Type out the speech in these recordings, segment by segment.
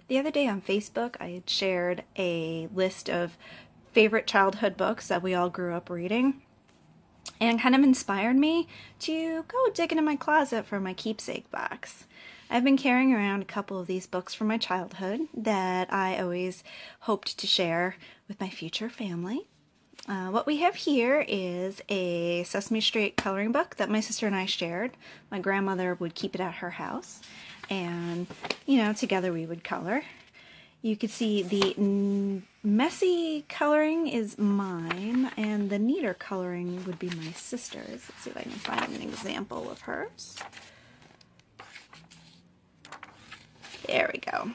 The other day on Facebook, I had shared a list of favorite childhood books that we all grew up reading, and kind of inspired me to go dig into my closet for my keepsake box. I've been carrying around a couple of these books from my childhood that I always hoped to share with my future family. What we have here is a Sesame Street coloring book that my sister and I shared. My grandmother would keep it at her house, and together we would color. You could see the messy coloring is mine, and the neater coloring would be my sister's. Let's see if I can find an example of hers. There we go.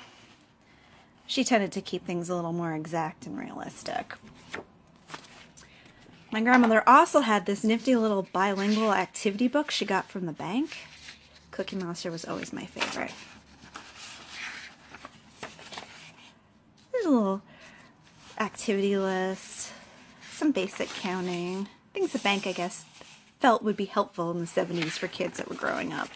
She tended to keep things a little more exact and realistic. My grandmother also had this nifty little bilingual activity book she got from the bank. Cookie Monster was always my favorite. There's a little activity list, some basic counting, things the bank, I guess, felt would be helpful in the 70s for kids that were growing up.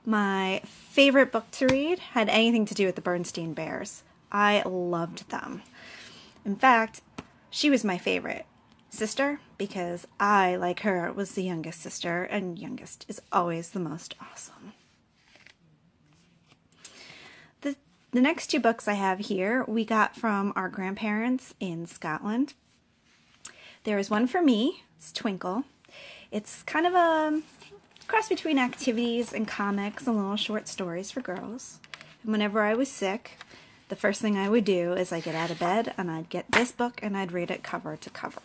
My favorite book to read had anything to do with the Bernstein Bears. I loved them. In fact, she was my favorite sister because I, like her, was the youngest sister, and youngest is always the most awesome. The next two books I have here we got from our grandparents in Scotland. There is one for me. It's Twinkle. It's kind of a cross between activities and comics and little short stories for girls. And whenever I was sick, the first thing I would do is I'd get out of bed and I'd get this book and I'd read it cover to cover.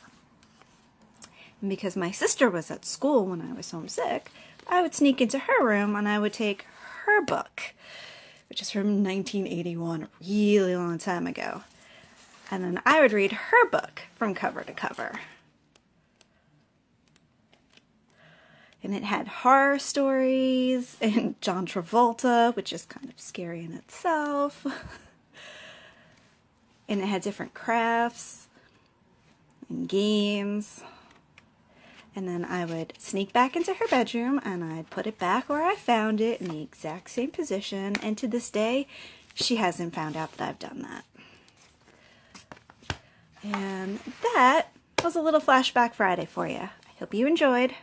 And because my sister was at school when I was homesick, I would sneak into her room and I would take her book, which is from 1981, a really long time ago. And then I would read her book from cover to cover. And it had horror stories and John Travolta, which is kind of scary in itself. And it had different crafts and games. And then I would sneak back into her bedroom and I'd put it back where I found it in the exact same position. And to this day, she hasn't found out that I've done that. And that was a little Flashback Friday for you. I hope you enjoyed.